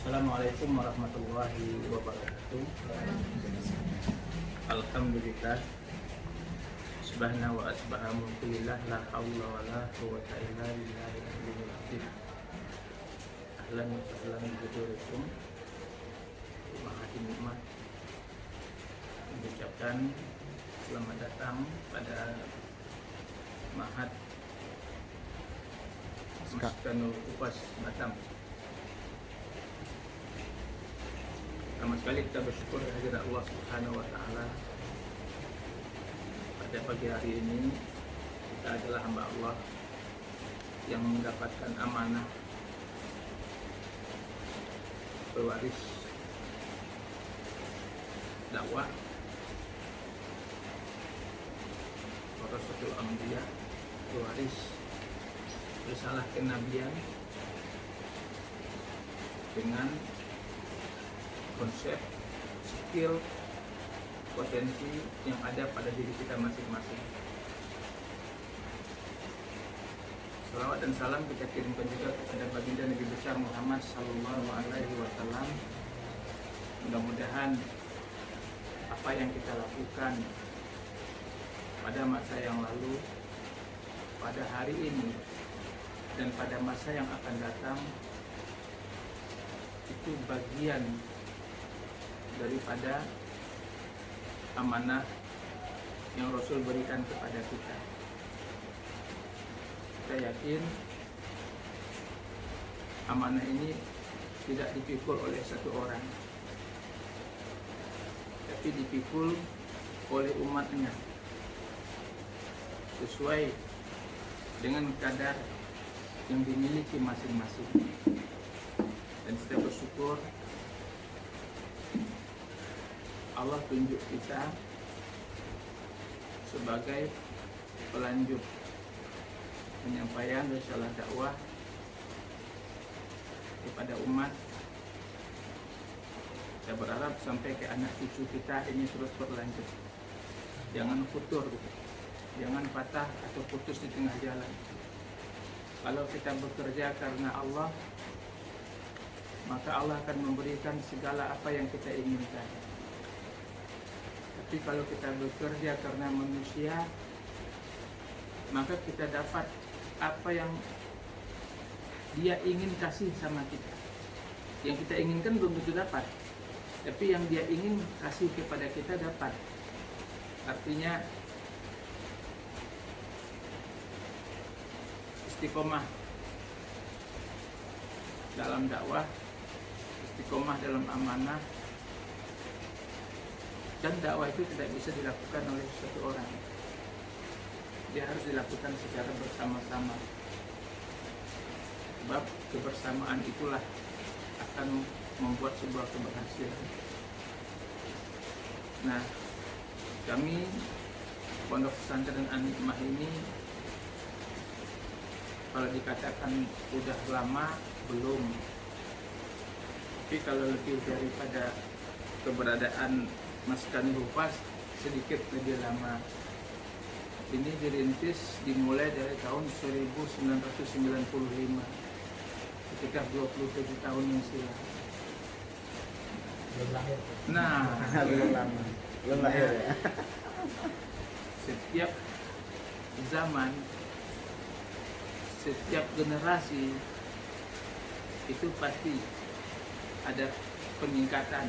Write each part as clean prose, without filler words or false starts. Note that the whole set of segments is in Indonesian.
Assalamualaikum warahmatullahi wabarakatuh. Alhamdulillah. Subhana wa asbaha mulkillah la hawla wa la quwwata illa billahi al-aliyyil azim. Ahlan wa sahlan bihudurikum. Mahathir nikmat. Mengucapkan selamat datang pada Mahat Maskanul Upas Batam. Pertama sekali kita bersyukur kehadirat Allah Subhanahu wa Ta'ala. Pada pagi hari ini kita adalah hamba Allah yang mendapatkan amanah pewaris dakwah Warasatul Anbiya, pewaris risalah kenabian dengan konsep, skill, potensi yang ada pada diri kita masing-masing. Salawat dan salam kita kirimkan juga kepada baginda Nabi besar Muhammad Sallallahu Alaihi Wasallam. Mudah-mudahan apa yang kita lakukan pada masa yang lalu, pada hari ini, dan pada masa yang akan datang itu bagian daripada amanah yang Rasul berikan kepada kita. Kita yakin amanah ini tidak dipikul oleh satu orang, tapi dipikul oleh umatnya sesuai dengan kadar yang dimiliki masing-masing. Dan kita bersyukur Allah tunjuk kita sebagai pelanjut penyampaian risalah dakwah kepada umat. Saya berharap sampai ke anak cucu kita ini terus berlanjut, jangan futur, jangan patah atau putus di tengah jalan. Kalau kita bekerja karena Allah, maka Allah akan memberikan segala apa yang kita inginkan. Tapi kalau kita bekerja karena manusia, maka kita dapat apa yang dia ingin kasih sama kita. Yang kita inginkan belum tentu dapat, tapi yang dia ingin kasih kepada kita dapat. Artinya istiqomah dalam dakwah, istiqomah dalam amanah. Dan dakwah itu tidak bisa dilakukan oleh satu orang. Dia harus dilakukan secara bersama-sama. Sebab kebersamaan itulah akan membuat sebuah keberhasilan. Nah, kami Pondok Pesantren An-Nikmah ini, kalau dikatakan udah lama, belum. Tapi kalau lebih daripada keberadaan Maskanul Upas, sedikit lebih lama. Ini dirintis dimulai dari tahun 1995, ketika 27 tahun yang silam. Belum lahir. Nah, Belum lama. Belum lahir ya. Setiap zaman, setiap generasi itu pasti ada peningkatan,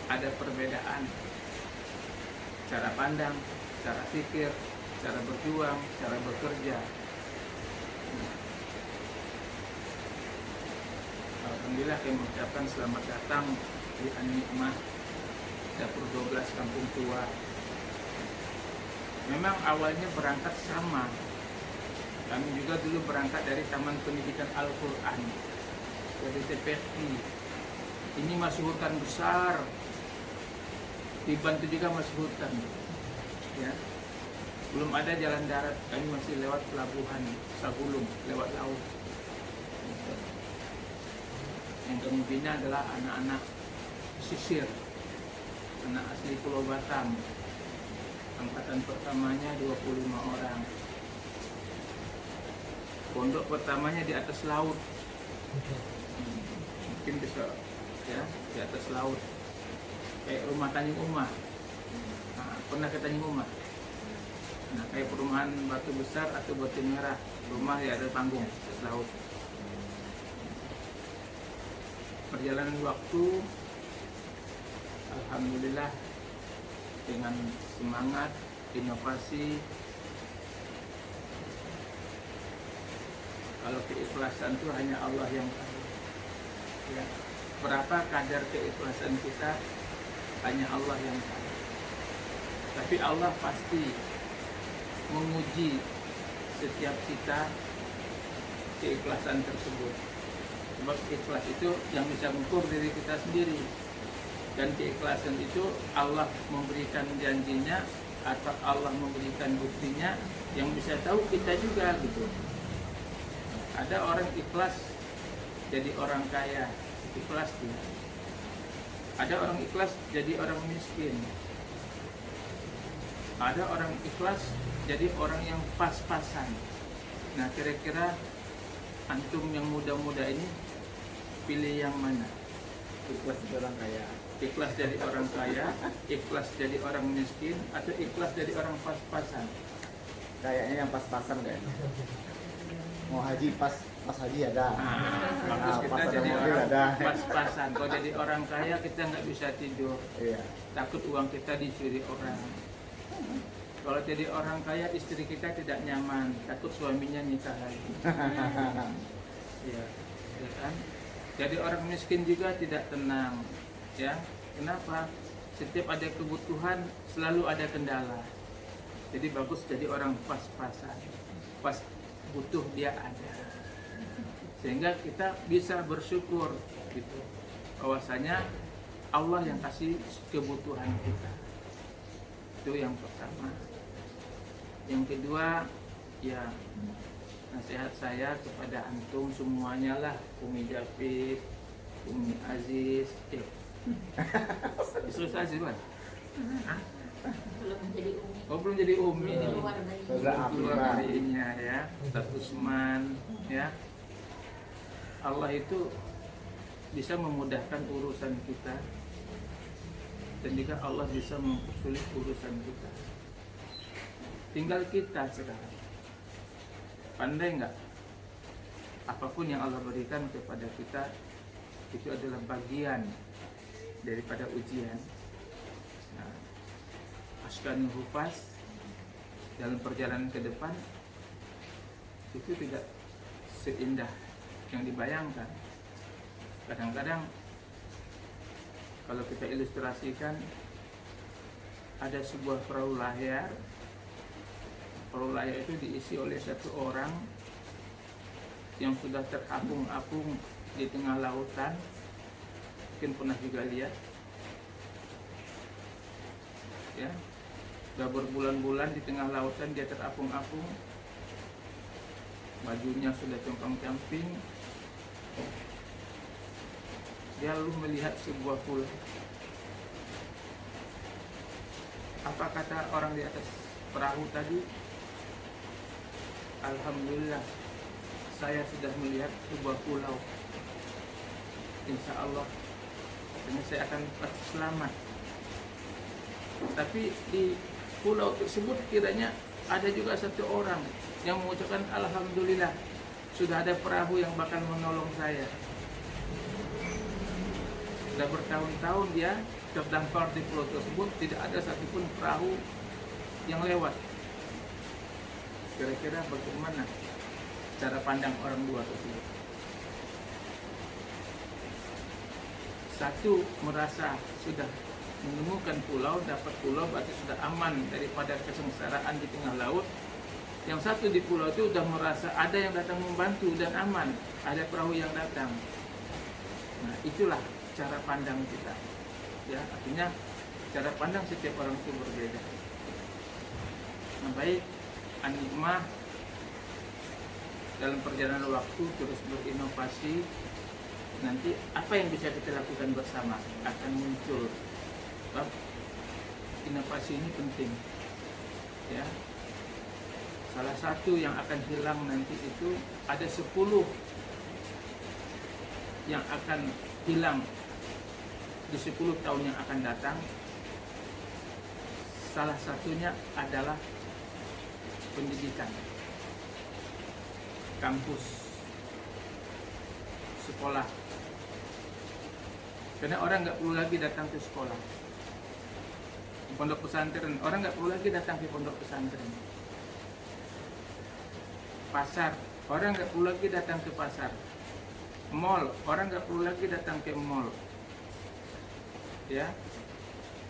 ada perbedaan cara pandang, cara pikir, cara berjuang, cara bekerja. Alhamdulillah kami mengucapkan selamat datang di An-Nikmah Dapur 12 Kampung Tua. Memang awalnya berangkat sama. Kami juga dulu berangkat dari Taman Pendidikan Al-Quran, dari TPI. Ini masih hutan besar, dibantu juga masih hutan, ya. Belum ada jalan darat, kami masih lewat pelabuhan Sagulung, lewat laut. Yang kami bina adalah anak-anak sisir, anak asli Pulau Batam. Angkatan pertamanya 25 orang. Pondok pertamanya di atas laut. bikin besok ya di atas laut kayak rumah Tanjung Uma. Nah, pernah ke Tanjung Uma? Nah, kayak perumahan Batu Besar atau Batu Merah, rumah ya ada panggung atas laut. Perjalanan waktu, alhamdulillah dengan semangat, inovasi. Kalau keikhlasan itu hanya Allah yang tahu. Ya. Berapa kadar keikhlasan kita hanya Allah yang tahu. Tapi Allah pasti menguji setiap kita keikhlasan tersebut. Sebab ikhlas itu yang bisa mengukur diri kita sendiri. Dan keikhlasan itu Allah memberikan janjinya atau Allah memberikan buktinya yang bisa tahu kita juga gitu. Ada orang ikhlas jadi orang kaya, ikhlas dia. Ada orang ikhlas jadi orang miskin. Ada orang ikhlas jadi orang yang pas-pasan. Nah, kira-kira antum yang muda-muda ini pilih yang mana? Ikhlas jadi orang kaya. Ikhlas jadi orang kaya, ikhlas jadi orang miskin, atau ikhlas jadi orang pas-pasan? Kayaknya yang pas-pasan kayaknya. Mau haji pas haji ada. Bagus, kita pas jadi mobil orang ada. pas-pasan. Kalau jadi orang kaya kita nggak bisa tidur, Iya. takut uang kita dicuri orang. Kalau jadi orang kaya istri kita tidak nyaman, takut suaminya nikah lagi. Ya, ya kan? Jadi orang miskin juga tidak tenang, ya. Kenapa? Setiap ada kebutuhan selalu ada kendala. Jadi bagus jadi orang pas-pasan. Pas butuh dia ada. Sehingga kita bisa bersyukur gitu. Bahwasanya Allah yang kasih kebutuhan kita. Itu yang pertama. Yang kedua, ya nasihat saya kepada antum semuanya lah, Umi Japit, Umi Aziz, Yusuf Aziz kan? Belum jadi umi. Oh belum jadi Umi, Keluar dari keluar darinya ya, Ustaz Usman, ya. Allah itu bisa memudahkan urusan kita dan juga Allah bisa mempersulit urusan kita. Tinggal kita sekarang. Pandai nggak? Apapun yang Allah berikan kepada kita itu adalah bagian daripada ujian. Nah, Askanul Hufaz dalam perjalanan ke depan itu tidak seindah yang dibayangkan. Kadang-kadang kalau kita ilustrasikan ada sebuah perahu layar. Perahu layar itu diisi oleh satu orang yang sudah terapung-apung di tengah lautan. Mungkin pernah juga lihat, ya, sudah berbulan-bulan di tengah lautan dia terapung-apung, bajunya sudah compang-camping. Dia lalu melihat sebuah pulau. Apa kata orang di atas perahu tadi? Alhamdulillah, saya sudah melihat sebuah pulau. Insya Allah, ini saya akan pasti selamat. Tapi di pulau tersebut kiranya ada juga satu orang yang mengucapkan Alhamdulillah, sudah ada perahu yang bakal menolong saya. Sudah bertahun-tahun dia terdampar di pulau tersebut, tidak ada satupun perahu yang lewat. Kira-kira bagaimana cara pandang orang dua tersebut? Satu merasa sudah menemukan pulau, dapat pulau, berarti sudah aman daripada kesengsaraan di tengah laut. Yang satu di pulau itu sudah merasa ada yang datang membantu dan aman, ada perahu yang datang. Nah, itulah cara pandang kita. Ya, artinya cara pandang setiap orang itu berbeda. Nah, baik, An-Nikmah dalam perjalanan waktu terus berinovasi. Nanti apa yang bisa kita lakukan bersama akan muncul. Sebab inovasi ini penting, ya. Salah satu yang akan hilang nanti itu ada 10 yang akan hilang di 10 tahun yang akan datang, salah satunya adalah pendidikan, kampus, sekolah. Karena orang nggak perlu lagi datang ke sekolah, pondok pesantren. Orang nggak perlu lagi datang ke pondok pesantren. Pasar, orang nggak perlu lagi datang ke pasar. Mall, orang nggak perlu lagi datang ke mall. Ya,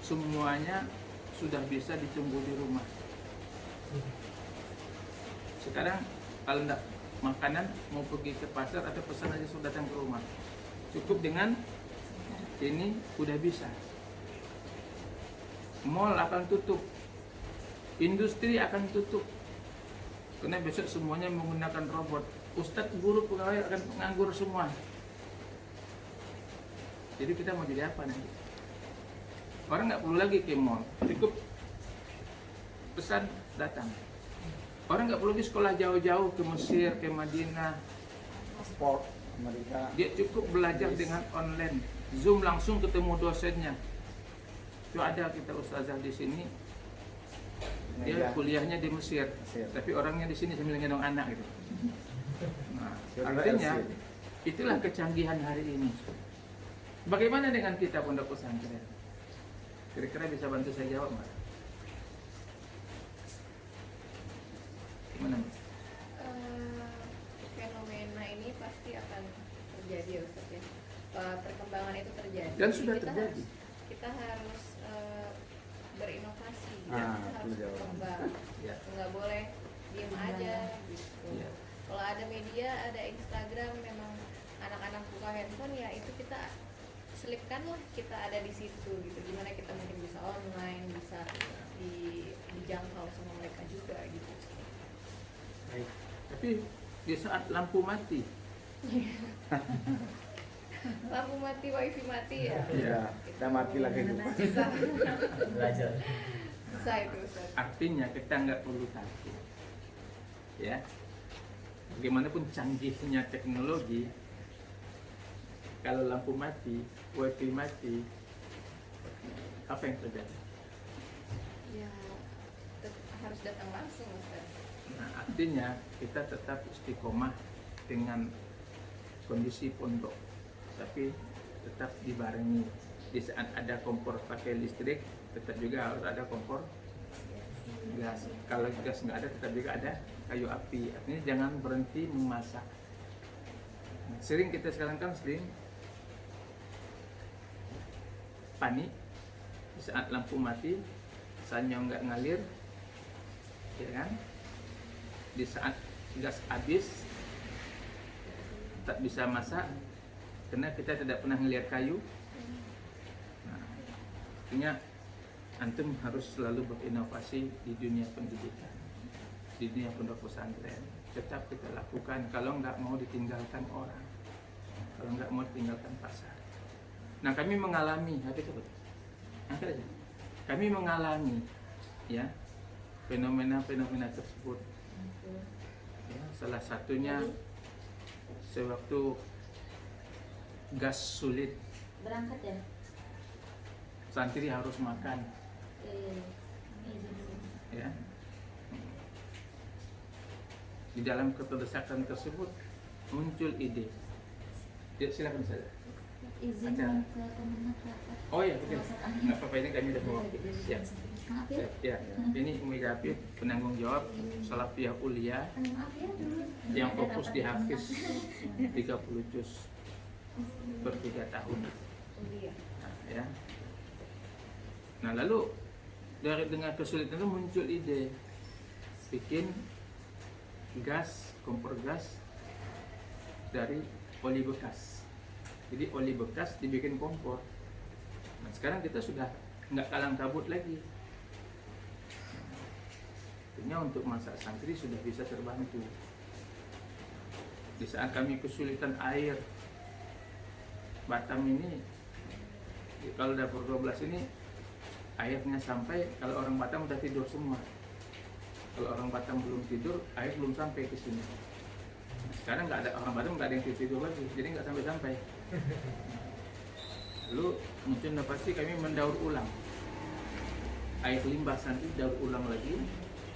semuanya sudah bisa ditunggu di rumah. Sekarang kalau enggak makanan mau pergi ke pasar atau pesan aja sudah datang ke rumah. Cukup dengan ini udah bisa. Mall akan tutup, industri akan tutup, karena besok semuanya menggunakan robot. Ustadz, guru, pegawai akan menganggur semua. Jadi kita mau jadi apa nanti? Orang nggak perlu lagi ke mall, cukup pesan datang. Orang nggak perlu di sekolah jauh-jauh ke Mesir, ke Madinah. Sport Amerika. Dia cukup belajar dengan online, Zoom langsung ketemu dosennya. Itu ada kita ustazah di sini, dia kuliahnya di Mesir, tapi orangnya di sini sambil ngendong anak gitu. Nah, artinya itulah kecanggihan hari ini. Bagaimana dengan kita pondok pesantren? Kira-kira bisa bantu saya jawab nggak? Gimana? Fenomena ini pasti akan terjadi ya Ustaz ya. Perkembangan itu terjadi. Dan sudah Kita terjadi. Kita harus berinovasi, Ah, kita harus itu jawaban. berkembang. Ya. Nggak boleh diem aja gitu. Ya. Kalau ada media, ada Instagram, memang anak-anak buka handphone ya itu kita selipkanlah kita ada di situ gitu. Gimana kita mungkin bisa online, bisa dijangkau sama mereka juga gitu. Baik. Tapi di saat lampu mati, Lampu mati, wifi mati ya. Ya, kita mati lagi. Susah. Belajar. Susah itu Ustaz. artinya kita nggak perlu takut. Ya, bagaimanapun canggihnya teknologi, kalau lampu mati, wifi mati, apa yang terjadi? Ya, harus datang langsung Ustaz. Nah, artinya kita tetap istiqomah dengan kondisi pondok, tapi tetap dibarengi. Di saat ada kompor pakai listrik, tetap juga harus ada kompor gas. Kalau gas nggak ada, tetap juga ada kayu api. Artinya jangan berhenti memasak. Nah, sering kita sekarang kan sering panik di saat lampu mati, sanyo nggak ngalir, ya kan? Di saat gas habis tak bisa masak karena kita tidak pernah melihat kayu. Nah, artinya antum harus selalu berinovasi di dunia pendidikan, di dunia pondok pesantren. Tetap kita lakukan kalau nggak mau ditinggalkan orang, kalau nggak mau ditinggalkan pasar. Nah, kami mengalami, angkat aja. Kami mengalami ya fenomena-fenomena tersebut. Ya, salah satunya sewaktu gas sulit, Berangkat ya? santri harus makan, ya. Di dalam keterdesakan tersebut muncul ide. Ya, silakan saja. Izin Ada. ke teman rapat. Oh ya, oke. Nggak apa-apa, ini kami sudah mewakili. Ya. Maaf ya. Ya, ini Umi David, penanggung jawab Salafiyah Ulia Maaf ya dulu. yang Ada fokus rapat di di Hafiz rumah. 30 juz per 3 tahun. Iya. Nah, ya. Nah, lalu dengan kesulitan itu muncul ide bikin gas, kompor gas dari oli bekas. Jadi oli bekas dibikin kompor. Nah, sekarang kita sudah nggak kalang kabut lagi. Artinya untuk masak santri sudah bisa terbantu. Di saat kami kesulitan air, Batam ini, kalau dapur 12 ini airnya sampai kalau orang Batam udah tidur semua. Kalau orang Batam belum tidur, air belum sampai ke sini. Nah, sekarang nggak ada orang Batam, nggak ada yang tidur lagi, jadi nggak sampai-sampai. Lalu mungkin pasti kami mendaur ulang air limbah santri, daur ulang lagi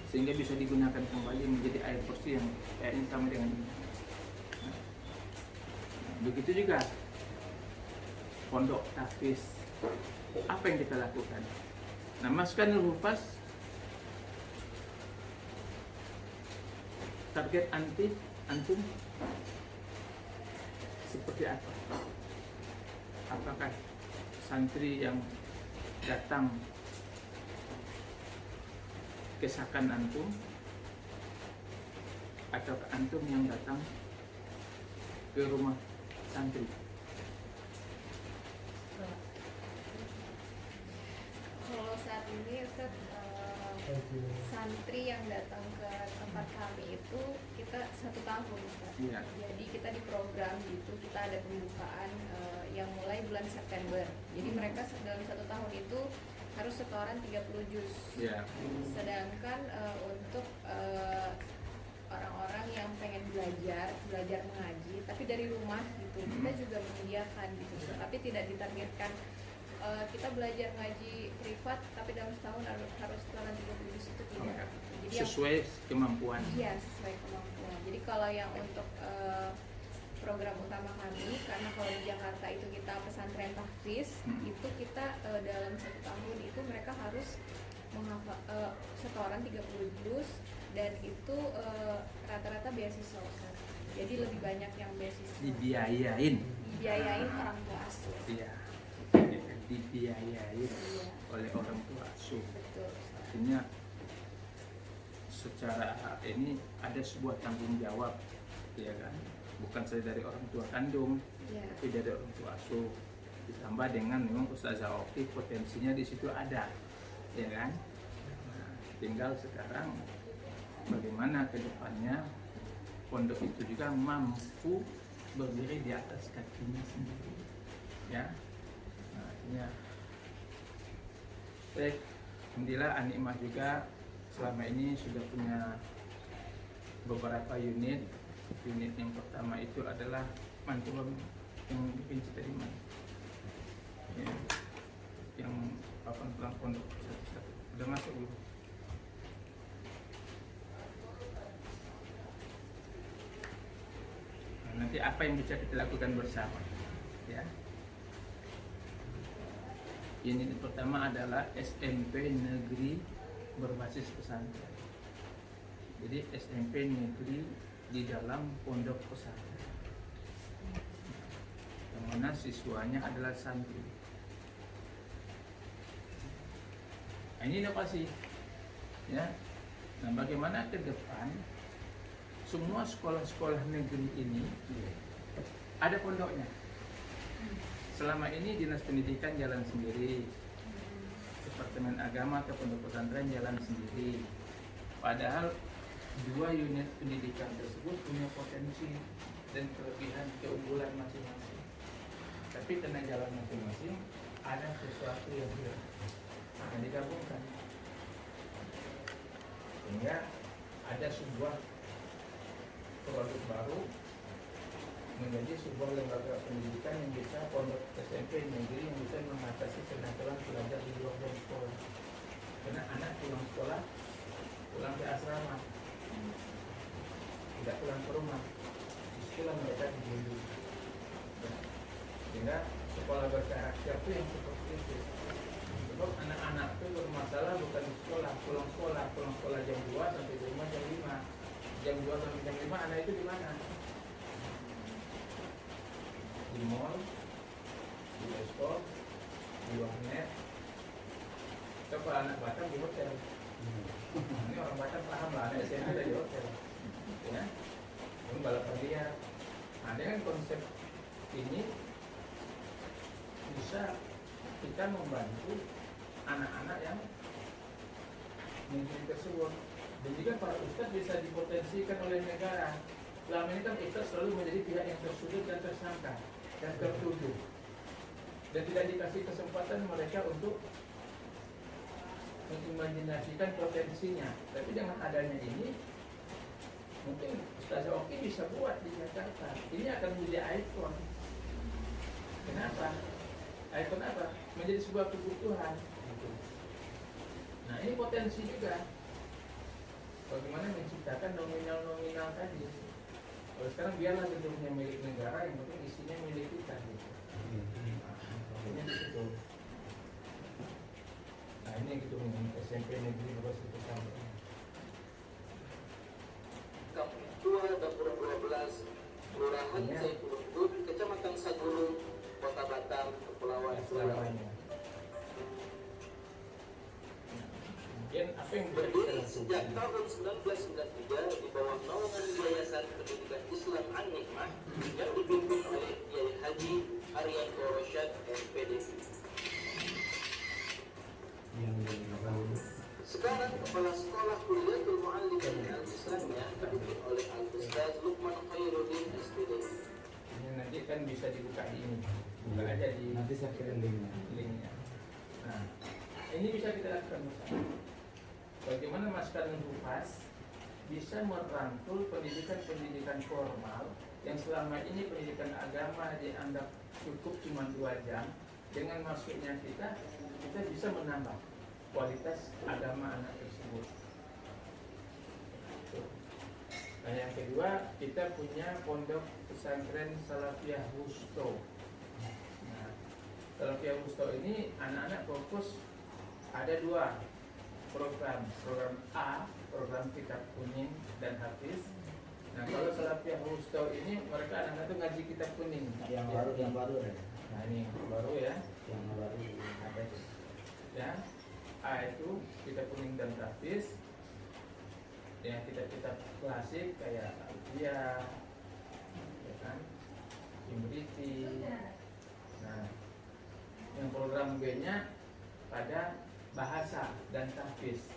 sehingga bisa digunakan kembali menjadi air bersih yang kayak ini sama dengan ini. Nah, begitu juga pondok tahfiz, apa yang kita lakukan? Nah, Maskanul Hufaz target antum seperti apa? Apakah santri yang datang kesakan antum atau antum yang datang ke rumah santri? Kalau saat ini Ustaz, santri yang datang ke tempat kami itu kita 1 tahun Ustaz. Iya. Jadi kita di program gitu, kita ada pembukaan yang mulai bulan September. Jadi mereka dalam 1 tahun itu harus setoran 30 juz. Ya. Sedangkan untuk orang-orang yang pengen belajar mengaji tapi dari rumah gitu, kita juga menyediakan gitu. Tapi tidak ditargetkan kita belajar ngaji privat tapi dalam setahun harus setoran 30 juz, itu tidak. Jadi Sesuai kemampuan. iya, sesuai kemampuan. Jadi kalau yang untuk program utama kami, karena kalau di Jakarta itu kita pesantren tahfiz, itu kita dalam 1 tahun itu mereka harus menghafal setoran 30 juz, dan itu rata-rata beasiswa Ustaz. Jadi lebih banyak yang beasiswa. Dibiayain orang tua asuh. Iya, dibiayain Iya. oleh orang tua asuh. Betul. Artinya secara ini ada sebuah tanggung jawab, ya kan? Bukan saja dari orang tua kandung, Iya. tapi dari orang tua asuh. Ditambah dengan memang Ustazah Oki potensinya di situ ada, ya kan? Nah, tinggal sekarang bagaimana ke depannya pondok itu juga mampu berdiri di atas kakinya sendiri, ya. Nah, artinya baik, alhamdulillah Animah juga selama ini sudah punya beberapa unit. Unit yang pertama itu adalah mantul yang dipinci tadi, ya, yang papan tulang pondok satu-satu udah masuk belum? Nah, nanti apa yang bisa kita lakukan bersama, ya? Unit pertama adalah SMP negeri berbasis pesantren. Jadi SMP negeri di dalam pondok pesantren, yang mana siswanya adalah santri. Nah, ini inovasi, ya. Nah, bagaimana ke depan semua sekolah-sekolah negeri ini ada pondoknya. Selama ini dinas pendidikan jalan sendiri, Departemen Agama atau pondok pesantren jalan sendiri. Padahal 2 unit pendidikan tersebut punya potensi dan kelebihan keunggulan masing-masing. Tapi karena jalan masing-masing ada sesuatu yang digabungkan, sehingga ada sebuah produk baru menjadi sebuah lembaga pendidikan yang bisa pondok SMP negeri yang bisa mengatasi kenakalan pelajar di luar jam sekolah. Karena anak pulang sekolah, pulang ke asrama, tidak pulang ke rumah, di sekolah mereka dibimbing. Sehingga sekolah berkarakter itu yang seperti itu. Sebab anak-anak itu bermasalah bukan di sekolah, pulang sekolah jam 2 sampai di rumah jam 5. Jam 2 sampai jam 5 anak itu di mana? Di mall, di bioskop, di warnet. Coba anak Batam di hotel. Ini orang Batam paham lah, anak SMP ada di hotel, ya. Ini balapan liar. Nah, dengan konsep ini bisa kita membantu anak-anak yang negeri tersebut. Dan juga para ustadz bisa dipotensikan oleh negara. Selama ini kan ustadz selalu menjadi pihak yang tersudut dan tersangka dan tertuduh, dan tidak dikasih kesempatan mereka untuk mengimajinasikan potensinya. Tapi dengan adanya ini, mungkin Ustazah Oki bisa buat di Jakarta. Ini akan menjadi ikon. Kenapa? Icon apa? Menjadi sebuah kebutuhan. Nah ini potensi juga. Bagaimana menciptakan nominal-nominal tadi. Kalau sekarang biarlah gedungnya milik negara, yang penting isinya milik kita gitu. Ini di situ. Nah ini gedung SMP Negeri Bogor Situ Sampai. Kampung Tua Dapur 12, Kelurahan Ya. Saifuluddin, Kecamatan Sagulu, Kota Batam, Kepulauan Riau. Selamanya. Kemudian apa yang bisa kita Berdiri sejak lakukan? tahun 1993 di bawah naungan Yayasan Pendidikan Islam An-Nikmah yang dipimpin oleh Kiai Haji Haryanto Rosyad MPD. Sekarang Kepala Sekolah Kuliatul Muallimin Al-Islamiyah dipimpin oleh Al-Ustaz Lukman Khairuddin SPD. Ini nanti kan bisa dibuka di ini, buka aja di Nanti saya kirim linknya. linknya. Nah, ini bisa kita lakukan bersama. Bagaimana Maskadul Humas bisa merangkul pendidikan-pendidikan formal yang selama ini pendidikan agama dianggap cukup cuma 2 jam. Dengan masuknya kita bisa menambah kualitas agama anak tersebut. Nah yang kedua, kita punya pondok pesantren Salafiyah Wusto. Nah, Salafiyah Wusto ini anak-anak fokus ada 2 program A, program kitab kuning dan hafiz. Nah kalau Salafiyah Wusto ini mereka anak-anak itu ngaji kitab kuning. Yang baru ya. Nah ini baru ya. Yang baru ada itu. Ya, A itu kitab kuning dan hafiz. Ya kitab-kitab klasik kayak Alfiyah, ya kan, Imriti. Nah, yang program B-nya pada bahasa dan tahfiz.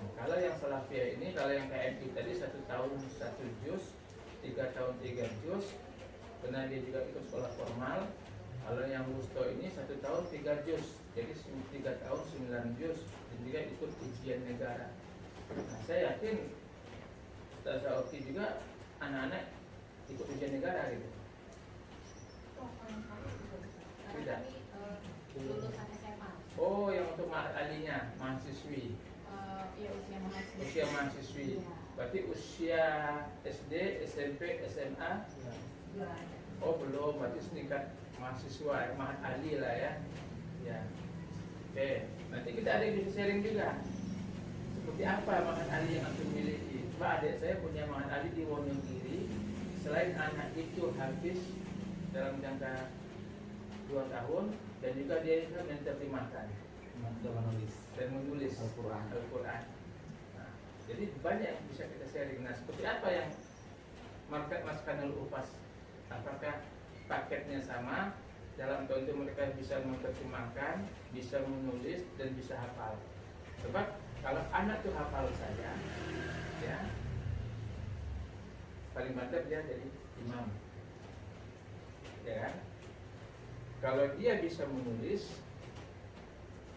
Nah, kalau yang Salafiyah ini, kalau yang KMI tadi 1 tahun 1 juz, 3 tahun 3 juz, karena dia juga ikut sekolah formal. Kalau yang Wusto ini 1 tahun 3 juz, jadi 3 tahun 9 juz, dan juga ikut ujian negara. Nah, saya yakin Ustaz Oki juga anak-anak ikut ujian negara gitu. Tidak. Lulusan SMA. Oh, yang untuk alinya mahasiswi, Ya usia mahasiswa. usia mahasiswi. Berarti usia SD, SMP, SMA. Belum ada. Oh belum, berarti setingkat mahasiswa, mahat ali lah ya. Ya. Oke, nanti kita ada yang bisa sharing juga. Seperti apa mahat ali yang antum miliki? Pak, adik saya punya mahat ali di Wonogiri. Selain anak itu hafiz dalam jangka 2 tahun, dan juga dia bisa menerjemahkan dan menulis Al-Quran. Nah, jadi banyak yang bisa kita sharing. Nah, seperti apa yang market Maskadul Humas? Apakah paketnya sama? Dalam tahun itu mereka bisa menerjemahkan, bisa menulis, dan bisa hafal. Sebab kalau anak itu hafal saja, ya paling mantap dia jadi imam, ya kan? Kalau dia bisa menulis,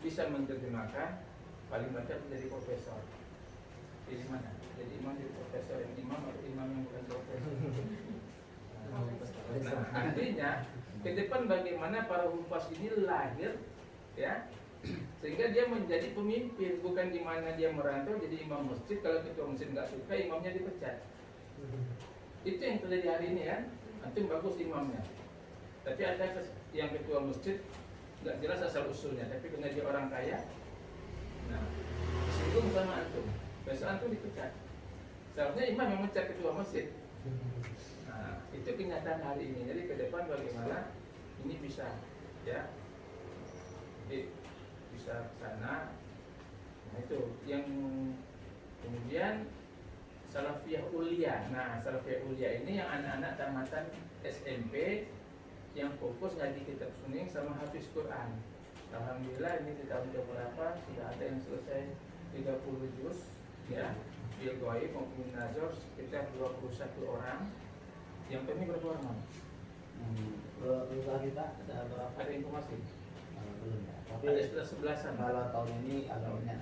bisa menerjemahkan, paling mantap menjadi profesor. Jadi mana? Jadi imam, jadi profesor. Yang imam atau imam yang bukan profesor? Nah, artinya ke depan bagaimana para humas ini lahir, ya, sehingga dia menjadi pemimpin. Bukan di mana dia merantau jadi imam masjid, kalau ketua masjid nggak suka, imamnya dipecat. Itu yang terjadi hari ini kan. Antum bagus imamnya, tapi ada yang ketua masjid nggak jelas asal usulnya, tapi karena dia orang kaya, nah disinggung sama antum, besok antum dipecat. Seharusnya imam yang mecat ketua masjid. Nah, itu kenyataan hari ini. Jadi ke depan bagaimana ini bisa, ya, bisa ke sana. Nah itu yang kemudian Salafiyah Ulia. Nah, Salafiyah Ulia ini yang anak-anak tamatan SMP yang fokus ngaji kitab suning sama hafiz Quran. Alhamdulillah ini di tahun berapa sudah ada yang selesai 30 juz, ya. Bil Ghaib maupun Nazar sekitar 21 orang. Yang kami berapa orang? Usaha kita ada berapa? Ada informasi? Belum ya. Tapi Ada sekitar 11-an. kalau tahun ini ada banyak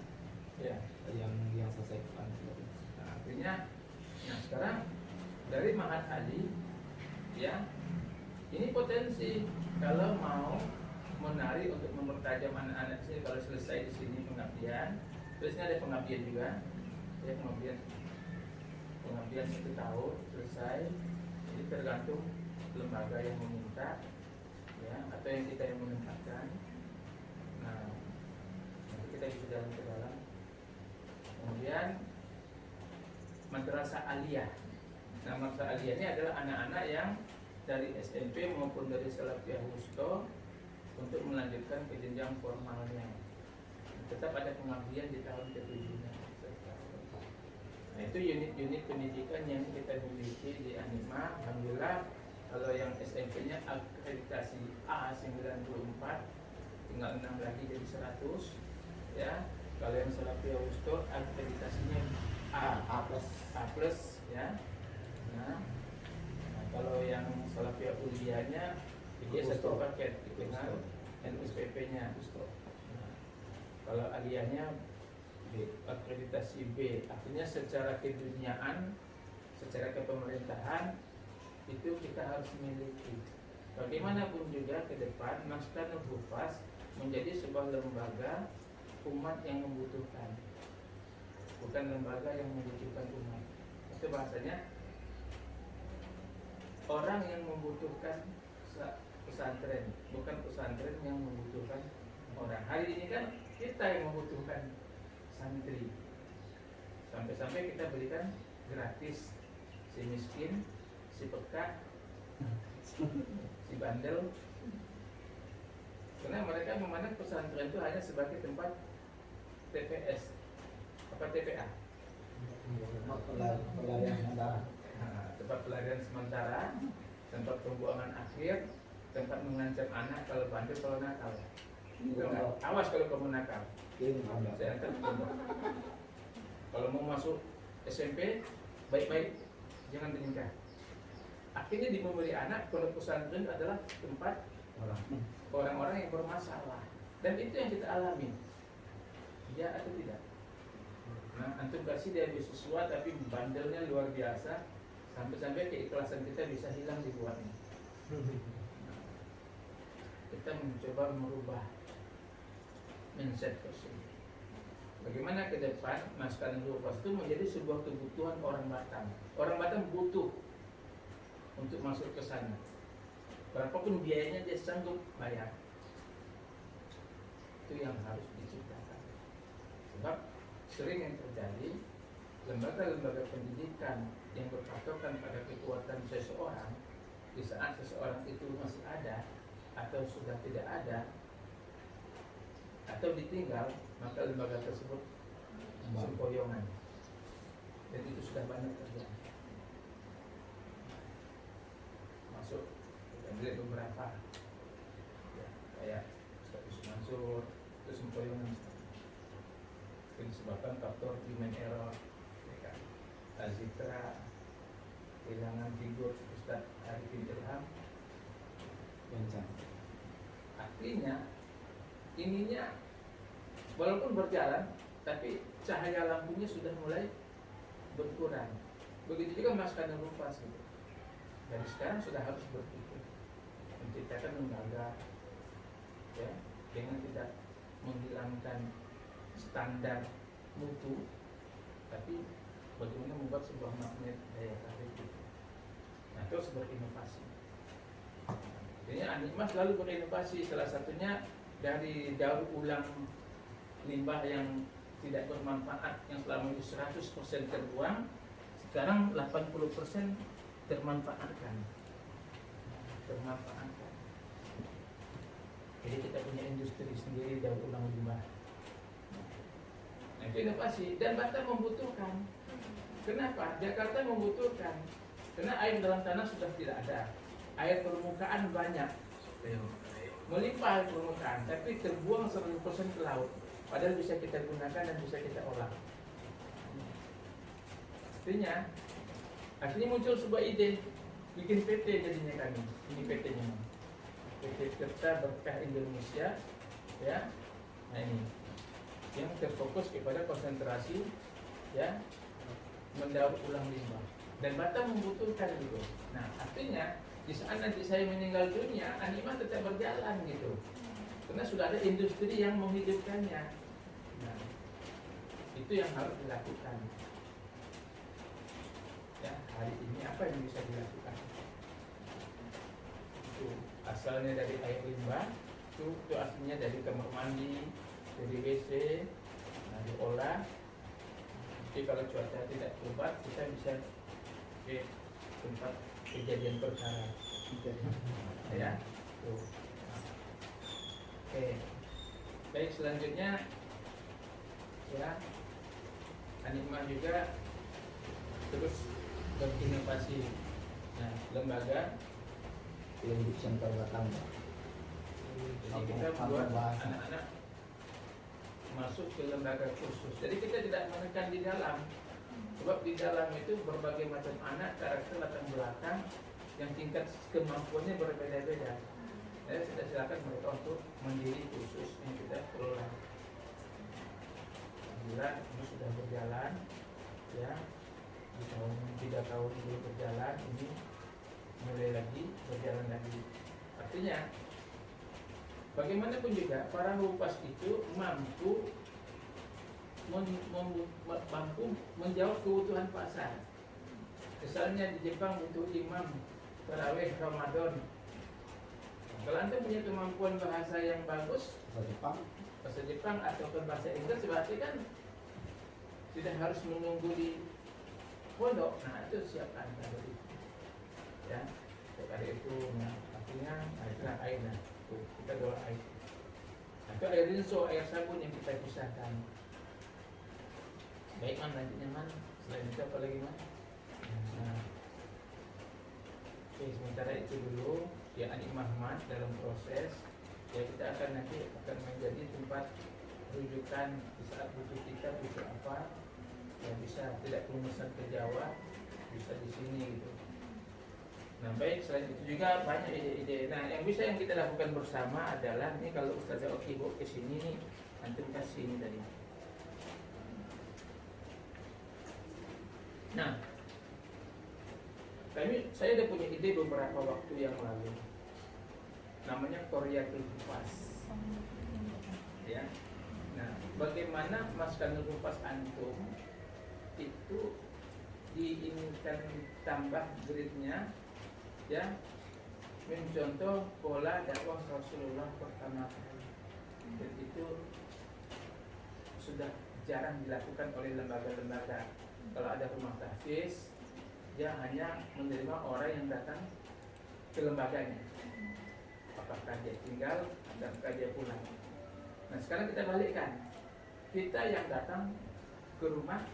Ya. yang selesai Quran. Nah, artinya, nah sekarang dari Mahat Ali, ya, ini potensi kalau mau menari untuk mempertajam anak-anak sini. Kalau selesai di sini pengabdian, terus ini ada pengabdian juga, ya pengabdian 1 tahun selesai. Jadi tergantung lembaga yang meminta, ya, atau yang kita yang menempatkan. Nah, nanti kita bisa jalan ke dalam. Kemudian madrasah aliyah. Nah, madrasah aliyah ini adalah anak-anak yang dari SMP maupun dari Salafiyah Wusta untuk melanjutkan ke jenjang formalnya. Tetap ada pengabdian di tahun ke-7-nya. Nah, itu unit-unit pendidikan yang kita miliki di Animah. Alhamdulillah, kalau yang SMP-nya akreditasi A94, tinggal 6 lagi jadi 100, ya. Kalau yang Salafiyah Wusta akreditasinya A plus, ya. Nah, kalau yang Salafiyah Uliyahnya dia satu paket dengan NUSPP-nya. Nah, kalau aliyahnya akreditasi B, artinya secara keduniaan, secara kepemerintahan itu kita harus miliki. Bagaimanapun juga ke depan Maskanul Hufaz menjadi sebuah lembaga umat yang membutuhkan, bukan lembaga yang membutuhkan umat. Itu bahasanya orang yang membutuhkan pesantren, bukan pesantren yang membutuhkan orang. Hari ini kan kita yang membutuhkan santri. Sampai-sampai kita berikan gratis si miskin, si peka, si bandel. Karena mereka memandang pesantren itu hanya sebagai tempat TPS, apa TPA, pelarian sementara. nah, tempat pelarian sementara, tempat pembuangan akhir, tempat mengancam anak kalau bandel, kalau nakal. Awas kalau kamu nakal, saya antar ke pondok. Kalau mau masuk SMP, baik-baik, jangan menikah. Akhirnya di memberi anak, pondok pesantren adalah tempat orang-orang yang bermasalah. Dan itu yang kita alami, ya atau tidak? Nah, antum kasih dia beasiswa tapi bandelnya luar biasa, sampai-sampai keikhlasan kita bisa hilang dibuatnya. Kita mencoba merubah mindset tersebut. Bagaimana ke depan Maskanul Hufaz itu menjadi sebuah kebutuhan orang Batam. Orang Batam butuh untuk masuk ke sana. Berapapun biayanya dia sanggup bayar. Itu yang harus diciptakan. Sebab sering yang terjadi lembaga-lembaga pendidikan yang berpatokan pada kekuatan seseorang, di saat seseorang itu masih ada atau sudah tidak ada atau ditinggal, maka lembaga tersebut sempoyongan. Dan itu sudah banyak terjadi. Masuk kita lihat beberapa, ya, kayak Ustaz Mansur itu sempoyongan. Itu disebabkan faktor human error, ya kan? Azitra, kehilangan figur Ustaz Arifin Ilham. Artinya ininya walaupun berjalan, tapi cahaya lampunya sudah mulai berkurang. Begitu juga Maskanul Hufaz gitu. Dan sekarang sudah harus berpikir menciptakan lembaga, ya, dengan tidak menghilangkan standar mutu, tapi bagaimana membuat sebuah magnet daya tarik itu. Nah, terus berinovasi. Jadi Animah selalu berinovasi, salah satunya dari daur ulang limbah yang tidak bermanfaat yang selama ini 100% terbuang, sekarang 80% termanfaatkan. Jadi kita punya industri sendiri daur ulang limbah. Nah, itu inovasi dan Batam membutuhkan. Kenapa? Jakarta membutuhkan. Karena air dalam tanah sudah tidak ada. Air permukaan banyak, melimpah air permukaan, tapi terbuang 100% ke laut. Padahal bisa kita gunakan dan bisa kita olah. Artinya muncul sebuah ide, bikin PT jadinya kami. Ini PT-nya, PT Tirta Berkah Indonesia, ya. Nah ini, yang terfokus kepada konsentrasi, ya, mendaur ulang limbah. Dan Batam membutuhkan gitu. Nah, artinya di saat nanti saya meninggal dunia, Animah tetap berjalan gitu. Karena sudah ada industri yang menghidupkannya. Nah, itu yang harus dilakukan. Ya, hari ini apa yang bisa dilakukan? Itu asalnya dari air limbah, itu aslinya dari kamar mandi, dari WC, nah diolah. Jadi kalau cuaca tidak lebat, kita bisa ke tempat kejadian perkara. Ya, tuh. Oke, baik, selanjutnya ya, Animah juga terus berinovasi. Nah, lembaga Leadership Center Batam. jadi kita buat anak-anak masuk ke lembaga khusus. Jadi kita tidak menekan di dalam, sebab di dalam itu berbagai macam anak, karakter, latar belakang, yang tingkat kemampuannya berbeda-beda. Saya sudah silakan mereka untuk mendiri khusus yang kita kelola. Alhamdulillah ini sudah berjalan, ya. Di tahun 3 tahun belum berjalan, ini mulai lagi berjalan lagi. Artinya bagaimanapun juga para hupas itu mampu mampu menjawab kebutuhan pasar. Misalnya di Jepang butuh imam tarawih Ramadan. Kalau Anda punya kemampuan bahasa yang bagus, bahasa Jepang ataupun bahasa Inggris, berarti kan tidak harus menunggu di pondok. Nah, itu siapkan tadi. Ya, hari itu, nah, artinya itulah air. Nah, tuh, kita doa air. Nah, itu air rinso, air sabun yang kita pisahkan. Baik, man, lanjutnya man. Selain itu apa lagi man? Nah, oke, sementara itu dulu ya, Animah dalam proses. Ya, kita akan nanti akan menjadi tempat rujukan di saat butuh kita butuh apa. Ya, bisa tidak memesan ke Jawa, bisa di sini gitu. Nah, baik, selain itu juga banyak ide-ide. Nah, yang bisa yang kita lakukan bersama adalah ini, kalau Ustazah Oki ke sini nih, nanti kasih ini tadi. Nah, saya udah punya ide beberapa waktu yang lalu. Namanya Koryatul Hupas. Ya. Nah, bagaimana Maskanul Hupas antum itu diinginkan tambah gridnya, ya, mencontoh pola dakwah Rasulullah pertama kali. Dan itu sudah jarang dilakukan oleh lembaga-lembaga. Kalau ada rumah tahfiz, dia hanya menerima orang yang datang ke lembaganya. Apakah dia tinggal ataukah dia pulang. Nah, sekarang kita balikkan, kita yang datang ke rumah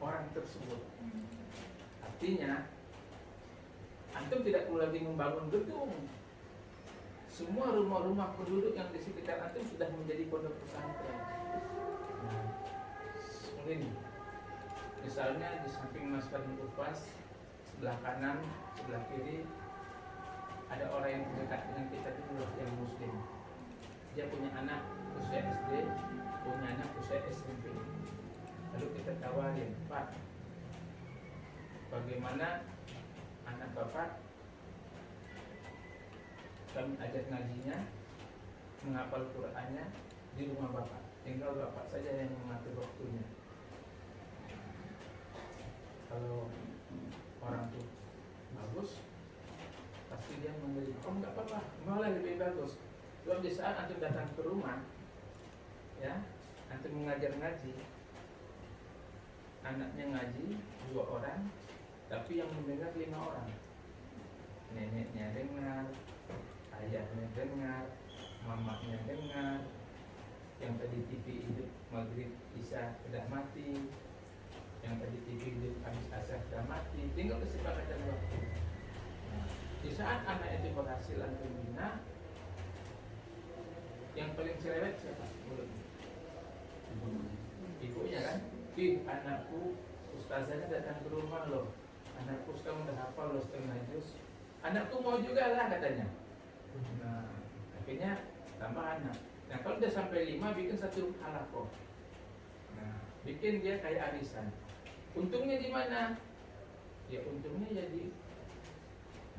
orang tersebut. Artinya antum tidak perlu lagi membangun gedung. Semua rumah-rumah penduduk yang di sekitar antum sudah menjadi pondok pesantren. Nah, ini misalnya di samping Maskanul Hupas, sebelah kanan, sebelah kiri ada orang yang dekat dengan kita itu yang muslim. Dia punya anak usia SD, punya anak usia SMP. Lalu kita tawarin, Pak, bagaimana anak Bapak kami ajak ngajinya, menghafal Qur'annya di rumah Bapak. Tinggal Bapak saja yang mengatur waktunya. Kalau orang itu bagus, pasti dia membeli. Oh, enggak apa-apa, malah lebih bagus. Sebab di saat antum datang ke rumah, ya, antum mengajar ngaji, anaknya ngaji 2 orang, tapi yang mendengar 5 orang. Neneknya dengar, ayahnya dengar, mamanya dengar, yang tadi TV hidup maghrib isya sudah mati, yang tadi TV hidup habis asar sudah mati. Tinggal kesepakatan waktu. Nah, di saat anak itu berhasil antum bina, yang paling cerewet siapa? Mulutnya ibunya kan? Anakku, ustazahnya datang ke rumah loh. Anakku sekarang udah hafal loh setengah juz. Anakku mau juga lah katanya. Nah, akhirnya tambah anak. Nah, kalau udah sampai 5, bikin 1 halakoh. Nah, bikin dia kayak arisan. Untungnya di mana? Ya untungnya ya di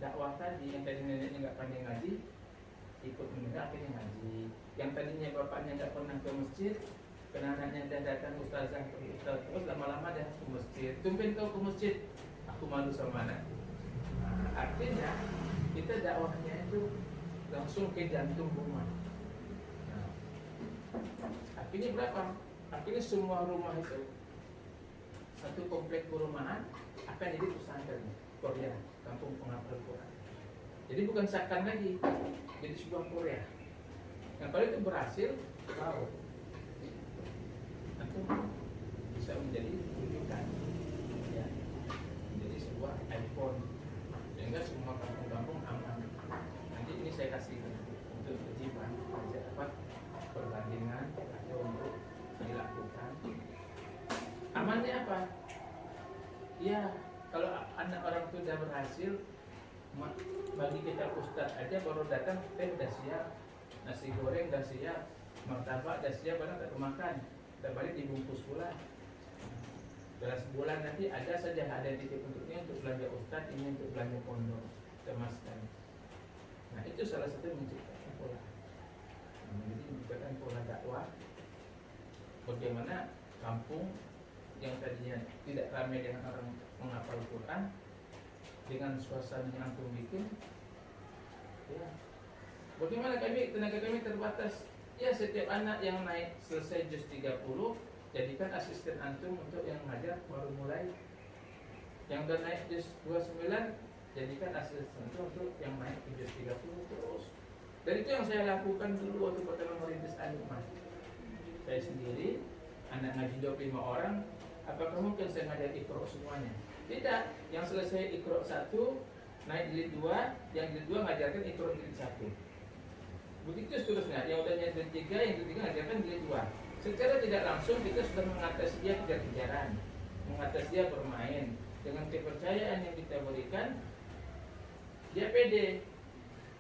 dakwah tadi, yang tadi neneknya nggak pandai ngaji, ikut mendengar akhirnya ngaji. Yang tadinya bapaknya nggak pernah ke masjid, karena anaknya dah datang ustazah terus lama-lama dah ke masjid. Tumben kau ke masjid, aku malu sama anakku. Nah, artinya kita dakwahnya itu langsung ke jantung rumah. Nah, akhirnya berapa? Akhirnya semua rumah itu, satu komplek perumahan akan jadi pesantren Korea, kampung penghafal Quran. Jadi bukan seakan lagi, jadi sebuah Korea. Yang kalau itu berhasil, tahu, itu bisa menjadi rujukan, ya, menjadi sebuah iPhone, sehingga semua kampung-kampung aman. Nanti ini saya kasih untuk kejiban, aja dapat perbandingan atau untuk dilakukan. Amannya apa? Ya, kalau anak orang itu sudah berhasil, bagi kita ustaz aja baru datang, udah siap, nasi goreng udah siap, martabak udah siap, barang tak makan, kita balik dibungkus pula. Dalam sebulan nanti ada saja ada titik untuknya untuk belanja ustaz, ini untuk belanja pondok, kemaskan. Nah itu salah satu menciptakan pola. Jadi menciptakan pola dakwah. Bagaimana kampung yang tadinya tidak ramai dengan orang menghafal Quran, dengan suasana yang antum bikin, ya. Bagaimana tenaga kami terbatas. Ya setiap anak yang naik selesai juz 30, jadikan asisten antum untuk yang ngajar baru mulai. Yang udah naik juz 29, jadikan asisten antum untuk yang naik juz 30 terus. Dan itu yang saya lakukan dulu waktu pertama merintis An-Nikmah. Saya sendiri, anak ngaji 25 orang, apakah mungkin saya ngajar Iqra semuanya? Tidak, yang selesai Iqra 1 naik jilid 2, yang jilid 2 ngajarkan Iqra jilid 1. Begitu seterusnya, yang udah jilid 3, yang jilid 3 ngajarkan jilid 2. Secara tidak langsung kita sudah mengatasi dia kejar-kejaran, mengatasi dia bermain. Dengan kepercayaan yang kita berikan, dia pede.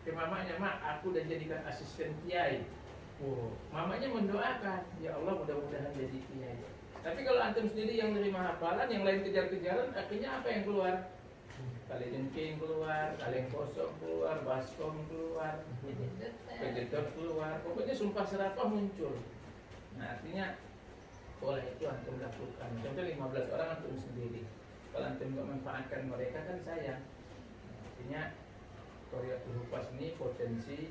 Ke mamanya, mak aku udah jadikan asisten kiai. Oh, mamanya mendoakan, ya Allah mudah-mudahan jadi kiai. Tapi kalau antum sendiri yang nerima hafalan, yang lain kejar-kejaran, akhirnya apa yang keluar? Kali jengking keluar, kaleng kosong keluar, baskom keluar, kejedot keluar, pokoknya sumpah serapah muncul. Nah artinya pola itu antum lakukan. Contoh 15 orang antum sendiri. Kalau antum nggak manfaatkan mereka kan sayang. Nah, artinya Korea Hupas ini potensi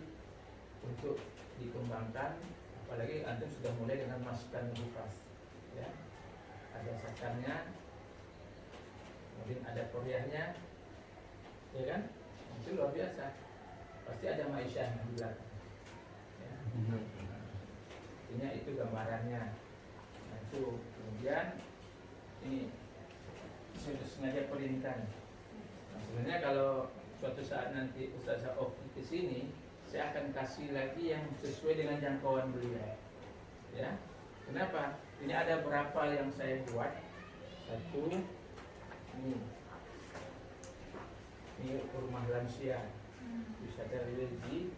untuk dikembangkan, apalagi antum sudah mulai dengan masukan Hupas. Ya, ada sakarnya, kemudian ada koreanya, ya kan? Itu luar biasa. Pasti ada Maisha di belakang. Ya. Artinya itu gambarannya. Nah itu kemudian ini sudah sengaja perintah. Nah, sebenarnya kalau suatu saat nanti Ustazah Oki ke sini, saya akan kasih lagi yang sesuai dengan jangkauan beliau. Ya, kenapa? Ini ada berapa yang saya buat. Satu, ini rumah lansia, wisata religi.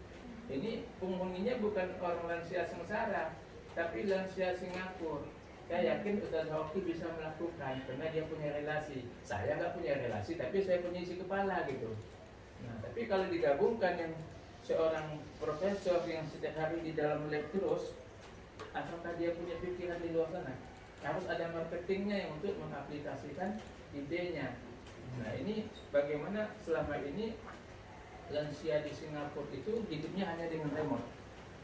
Ini penghuninya bukan orang lansia sengsara, tapi lansia Singapura. Saya yakin Ustaz Hoki bisa melakukan karena dia punya relasi. Saya nggak punya relasi, tapi saya punya isi kepala gitu. Nah, tapi kalau digabungkan yang seorang profesor yang setiap hari di dalam lab terus, apakah dia punya pikiran di luar sana? Harus ada marketingnya yang untuk mengaplikasikan idenya. Nah ini bagaimana selama ini lansia di Singapura itu hidupnya hanya dengan remote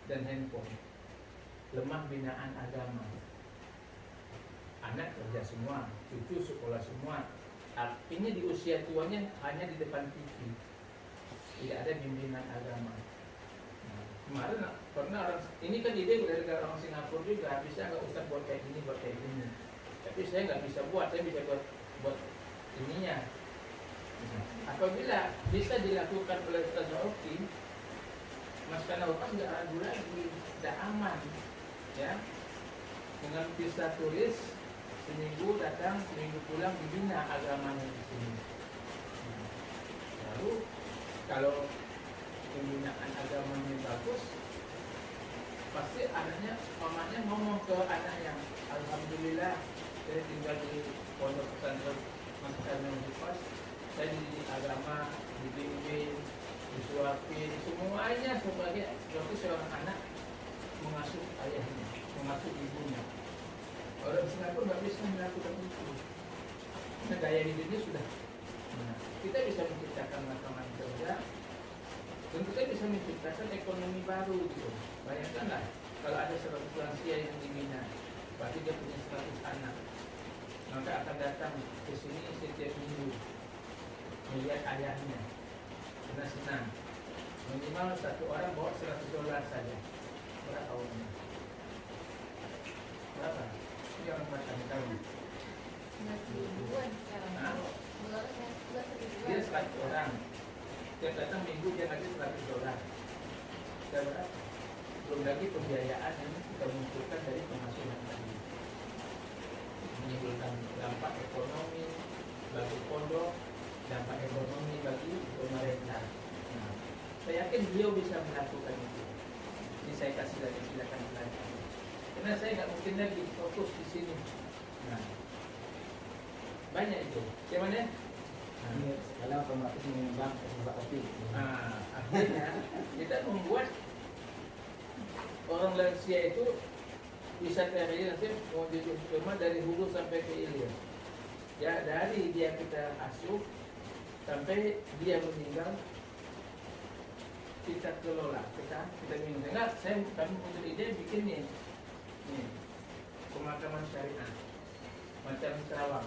dan handphone. Lemah binaan agama. Anak kerja semua, cucu sekolah semua. Artinya di usia tuanya hanya di depan TV. Tidak ada bimbingan agama. Nah, kemarin karena orang ini kan ide dari orang Singapura juga, bisa nggak Ustaz buat kayak gini, buat kayak gini. Tapi saya nggak bisa buat, saya bisa buat ininya. Nah, apabila bisa dilakukan oleh Ustaz Oki, Mas Kanaupas nggak ragu lagi, sudah aman, ya. Dengan visa turis, seminggu datang, seminggu pulang, dibina agamanya di sini. Nah, lalu kalau pembinaan agamanya bagus, pasti anaknya, mamanya ngomong ke anaknya, alhamdulillah saya tinggal di pondok pesantren Mas Kanaupas, saya dididik agama, dibimbing, disuapin semuanya seperti seorang anak mengasuh ayahnya, mengasuh ibunya. Orang Singapura nggak bisa melakukan itu. Nah, gaya hidupnya sudah. Nah, kita bisa menciptakan lapangan kerja, dan kita bisa menciptakan ekonomi baru gitu. Bayangkanlah kalau ada 100 lansia yang dibina, berarti dia punya 100 anak, maka akan datang ke sini setiap minggu melihat ayahnya, senang-senang. Minimal satu orang bawa $100 saja. Berapa uangnya? Berapa? Ini orang makan tahu. 11 ribuan sekarang. Nah, Dolarnya 11 ribuan. dia 100 orang. Tiap datang minggu dia ngasih $100. Dan berapa? Belum lagi pembiayaan yang kita munculkan dari penghasilan tadi. Menimbulkan dampak ekonomi bagi pondok, dampak ekonomi bagi pemerintah. Nah, saya yakin beliau bisa melakukan itu. Ini saya kasih lagi, silakan belajar. Karena saya nggak mungkin lagi fokus di sini. Nah, banyak itu. Gimana? Ini sekalian otomatis mengembang usaha kopi. Nah, artinya kita membuat orang lansia itu bisa nanti mau jadi rumah dari hulu sampai ke hilir. Ya, dari dia kita asuh sampai dia meninggal, kita kelola, kita meninggal. Kami punya ide bikin nih pemakaman syariah macam Sarawak,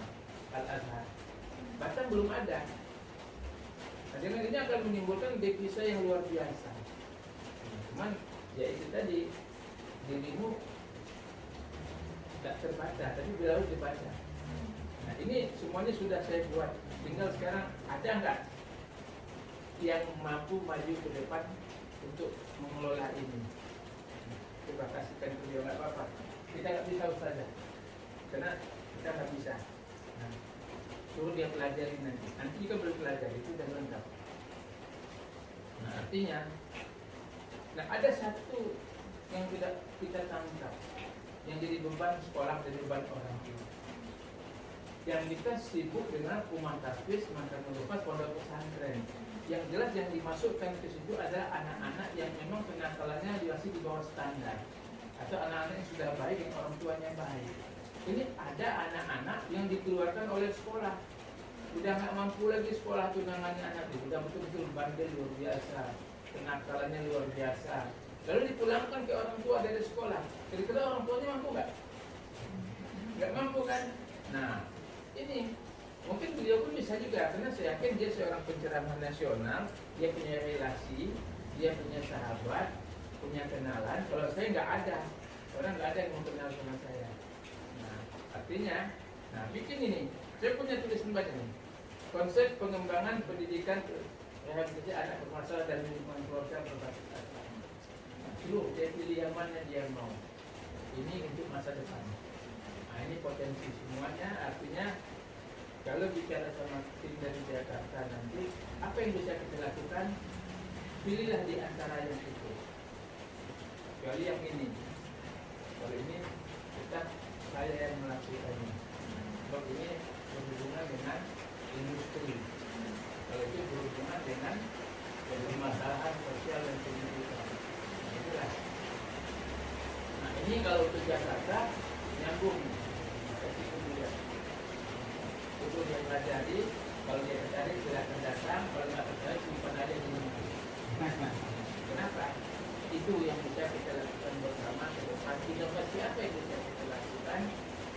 Al-Azhar. Batam belum ada. Nah, dengan ini akan menimbulkan devisa yang luar biasa. Cuman ya itu tadi, dirimu tidak terbaca, tapi bila harus dibaca. Nah, ini semuanya sudah saya buat. Tinggal sekarang ada nggak yang mampu maju ke depan untuk mengelola ini? Coba kasihkan beliau, nggak apa-apa. Kita nggak bisa saja, karena kita nggak bisa. Nah, suruh dia pelajari nanti. Nanti juga belum pelajari, itu sudah lengkap. Nah, artinya, nah ada satu yang tidak kita tangkap, yang jadi beban sekolah dan beban orang tua. Yang kita sibuk dengan umum tasbih, makan melupas, pondok pesantren. Yang jelas yang dimasukkan ke situ adalah anak-anak yang memang kenakalannya masih di bawah standar, atau anak-anak yang sudah baik, yang orang tuanya baik. Ini ada anak-anak yang dikeluarkan oleh sekolah, udah nggak mampu lagi sekolah, tunangannya anak itu udah betul-betul bandel luar biasa, kenakalannya luar biasa. Lalu dipulangkan ke orang tua dari sekolah. Kira-kira orang tuanya mampu nggak? Nggak mampu kan? Nah, ini mungkin beliau pun bisa juga, karena saya yakin dia seorang penceramah nasional, dia punya relasi, dia punya sahabat, punya kenalan. Kalau saya nggak ada, orang nggak ada yang mau kenal sama saya. Nah, artinya, nah bikin ini, saya punya tulisan baca nih, konsep pengembangan pendidikan rehabilitasi anak bermasalah dan lingkungan keluarga berbasis agama. Dia pilih yang mana dia mau. Ini untuk masa depan. Nah, ini potensi semuanya. Artinya kalau bicara sama tim dari Jakarta nanti, apa yang bisa kita lakukan? Pilihlah di antara yang itu. Kecuali yang ini. Kalau ini saya yang melakukannya. Sebab ini berhubungan dengan industri. Kalau itu berhubungan dengan permasalahan sosial dan pendidikan. Itulah. Nah, ini kalau ke Jakarta nyambung. Itu dia pelajari. Kalau dia tertarik silakan datang. Kalau nggak tertarik simpan aja di rumah. Kenapa? Itu yang bisa kita lakukan bersama ke depan. Inovasi apa yang bisa kita lakukan?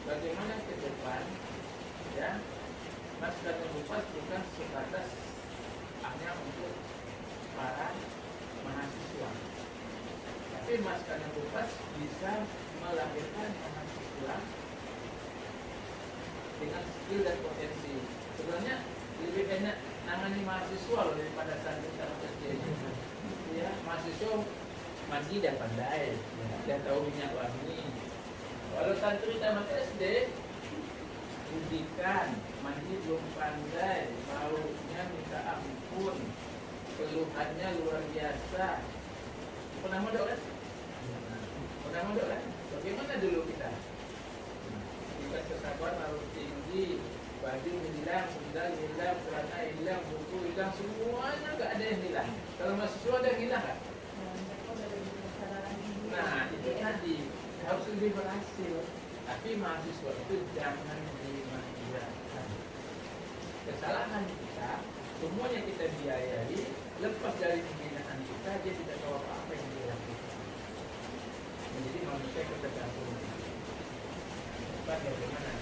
Bagaimana ke depan? Ya, Mas dan Bupati bukan sebatas hanya untuk para mahasiswa. Tapi Mas Kana Bukas bisa melahirkan mahasiswa dengan skill dan potensi. Sebenarnya lebih enak nangani mahasiswa loh daripada santri sama SD. Ya, mahasiswa mandi dan pandai, dan tahu minyak wangi. Kalau santri tamat SD, pendidikan, mandi belum pandai, baunya minta ampun, keluhannya luar biasa. Pernah mondok kan? Pernah mondok kan? Bagaimana dulu kita? Tingkat kesabaran harus tinggi, baju hilang, sendal hilang, celana hilang, buku hilang, semuanya nggak ada yang hilang. Kalau mahasiswa ada yang hilang kan? Nah itu tadi harus lebih berhasil. Tapi mahasiswa itu jangan dimanjakan. Kesalahan kita, semuanya kita biayai, lepas dari pembinaan kita, dia tidak tahu apa yang dia lakukan. Menjadi manusia ketergantungan. Bukan bagaimana?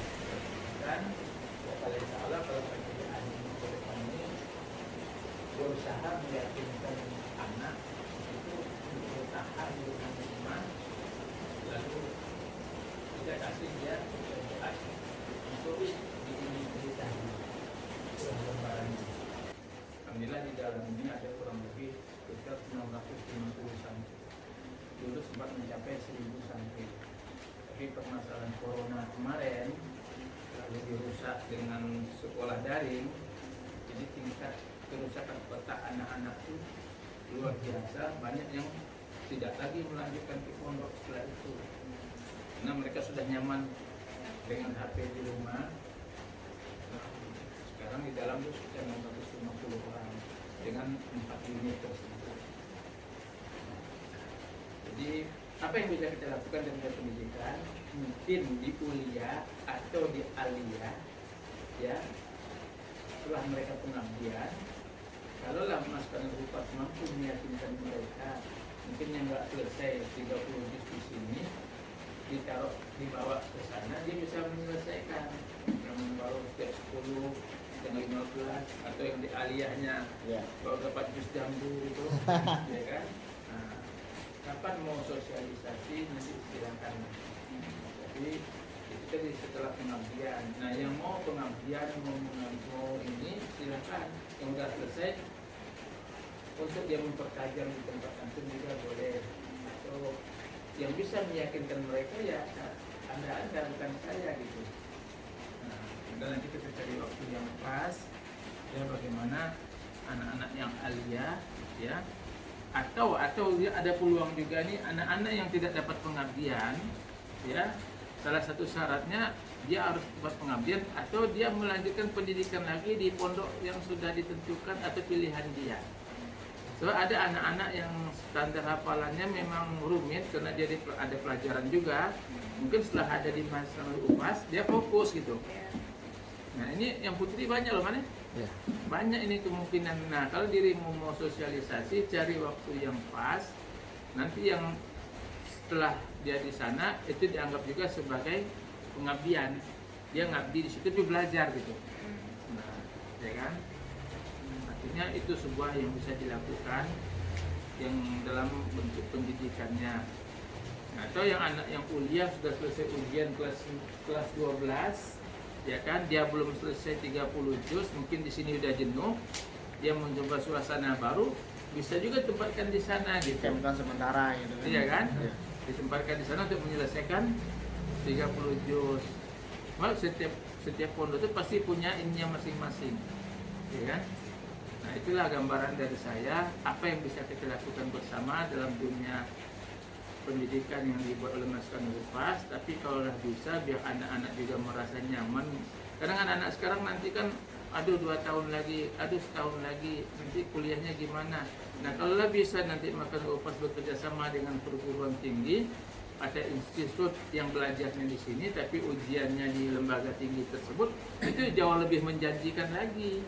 Dan ya, kalau insya Allah kalau pekerjaan ini ke depan ini berusaha meyakinkan anak itu untuk bertahan di rumah, lalu kita kasih dia pekerjaan untuk diinginkan itu lembaran ini. Alhamdulillah di dalam ini ada kurang lebih sekitar 950 santri. Dulu sempat mencapai 1000 santri. Tapi permasalahan corona kemarin lalu dirusak dengan sekolah daring, jadi tingkat kerusakan otak anak-anak itu luar biasa. Banyak yang tidak lagi melanjutkan ke pondok setelah itu, karena mereka sudah nyaman dengan HP di rumah. Sekarang di dalam itu sudah 650 orang dengan 4 unit tersebut. Jadi apa yang bisa kita lakukan dengan pendidikan? Mungkin di kuliah atau di aliyah, ya, setelah mereka pengabdian, kalaulah Maskana Rupas mampu meyakinkan mereka, mungkin yang nggak selesai 30 juz di sini, ditaruh dibawa ke sana, dia bisa menyelesaikan. Yang baru setiap 10, yang 15, atau yang di aliyahnya kalau dapat juz jambu itu, ya kan? Nah, kapan mau sosialisasi nanti silakan. Tapi itu tadi setelah pengabdian. Nah yang mau pengabdian mau ini silakan. Yang sudah selesai untuk dia mempertajam di tempat antum juga boleh. Atau yang bisa meyakinkan mereka ya anda bukan saya gitu. Nah nanti kita cari waktu yang pas. Ya bagaimana anak-anak yang aliyah ya. Atau dia ada peluang juga nih anak-anak yang tidak dapat pengabdian, ya salah satu syaratnya dia harus dapat pengabdian atau dia melanjutkan pendidikan lagi di pondok yang sudah ditentukan atau pilihan dia. So ada anak-anak yang standar hafalannya memang rumit karena dia ada pelajaran juga. Mungkin setelah ada di masa UPAS dia fokus gitu. Nah ini yang putri banyak loh mana? Ya. Banyak ini kemungkinan. Nah kalau dirimu mau sosialisasi cari waktu yang pas. Nanti yang setelah dia di sana itu dianggap juga sebagai pengabdian. Dia ngabdi di situ tapi belajar gitu. Nah, ya kan? Artinya itu sebuah yang bisa dilakukan yang dalam bentuk pendidikannya. Nah, atau yang anak yang kuliah sudah selesai ujian kelas 12, ya kan? Dia belum selesai 30 juz, mungkin di sini udah jenuh. Dia mencoba suasana baru, bisa juga tempatkan di sana gitu. Bukan sementara gitu kan. Iya kan? Ya. Ditempatkan di sana untuk menyelesaikan 30 juz. Well, setiap pondok itu pasti punya ininya masing-masing, ya kan? Nah itulah gambaran dari saya apa yang bisa kita lakukan bersama dalam dunia pendidikan yang dibuat oleh Maskana Rupas. Tapi kalau bisa biar anak-anak juga merasa nyaman. Kadang anak-anak sekarang nanti kan aduh 2 tahun lagi, aduh setahun lagi, nanti kuliahnya gimana. Nah kalau bisa nanti Maskana Rupas bekerja sama dengan perguruan tinggi, ada institut yang belajarnya di sini tapi ujiannya di lembaga tinggi tersebut, itu jauh lebih menjanjikan lagi.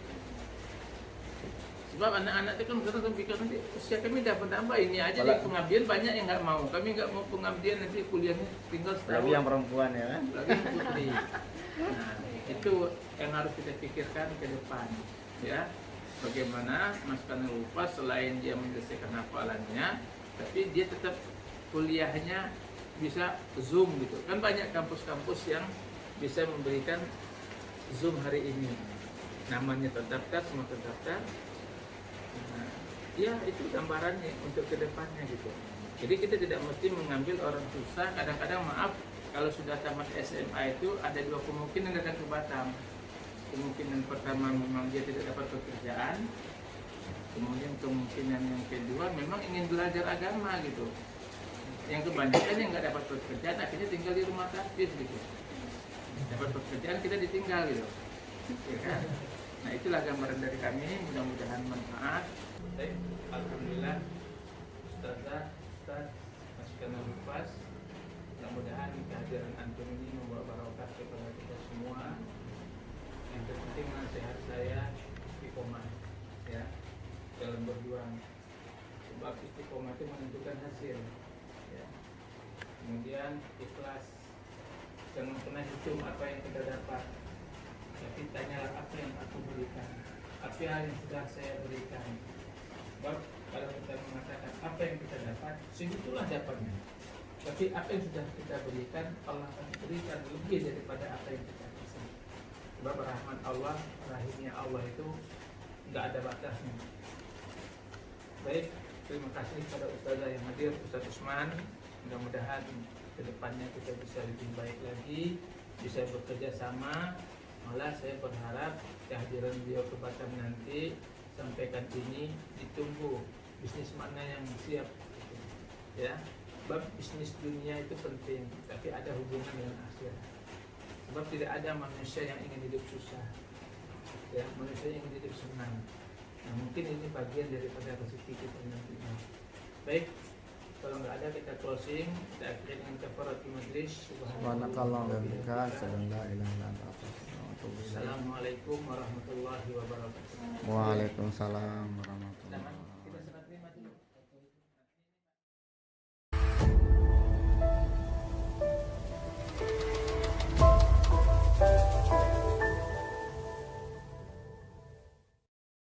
Sebab anak-anak itu kan kadang pikir nanti usia kami dah bertambah, ini aja di pengabdian banyak yang nggak mau. Kami nggak mau pengabdian, nanti kuliahnya tinggal setahun. Lagi yang perempuan ya kan? Lagi yang putri. Nah itu yang harus kita pikirkan ke depan, ya. Bagaimana Maskana Rupas selain dia menyelesaikan hafalannya, tapi dia tetap kuliahnya bisa Zoom gitu. Kan banyak kampus-kampus yang bisa memberikan Zoom hari ini. Namanya terdaftar, semua terdaftar. Nah, ya itu gambarannya untuk kedepannya gitu. Jadi kita tidak mesti mengambil orang susah. Kadang-kadang maaf, kalau sudah tamat SMA itu ada 2 kemungkinan datang ke Batam. Kemungkinan pertama memang dia tidak dapat pekerjaan. Kemudian kemungkinan yang kedua memang ingin belajar agama gitu. Yang kebanyakan yang nggak dapat pekerjaan akhirnya tinggal di rumah tahfiz gitu. Dapat pekerjaan kita ditinggal gitu. itulah gambaran dari kami, mudah-mudahan manfaat. Baik, alhamdulillah Ustazah, Ustaz, masukan yang pas. Mudah-mudahan kehadiran antum ini membawa barokah kepada kita semua. Yang terpenting nasihat saya istiqomah, ya, dalam berjuang. Sebab istiqomah itu menentukan hasil, ya. Kemudian ikhlas, jangan pernah hitung apa yang kita dapat, tapi tanyalah apa yang aku berikan, apa yang sudah saya berikan. Sebab kalau kita mengatakan apa yang kita dapat, segitulah dapatnya. Tapi apa yang sudah kita berikan, Allah akan berikan lebih daripada apa yang kita kasih. Sebab rahmat Allah, rahimnya Allah itu nggak ada batasnya. Baik, terima kasih kepada Ustazah yang hadir, Ustaz Usman. Mudah-mudahan kedepannya kita bisa lebih baik lagi, bisa bekerja sama. Malah saya berharap kehadiran beliau ke Batam nanti, sampaikan ini ditunggu bisnis mana yang siap, ya. Sebab bisnis dunia itu penting, tapi ada hubungan dengan akhirat. Sebab tidak ada manusia yang ingin hidup susah, ya, manusia yang ingin hidup senang. Nah, mungkin ini bagian daripada rezeki kita nantinya. Baik, kalau nggak ada kita closing, kita akhiri dengan kafaratul majlis. Subhanakallah wa bihamdika, asyhadu an la ilaha illa anta, astaghfiruka wa atubu ilaik. Assalamualaikum warahmatullahi wabarakatuh. Waalaikumsalam warahmatullahi wabarakatuh.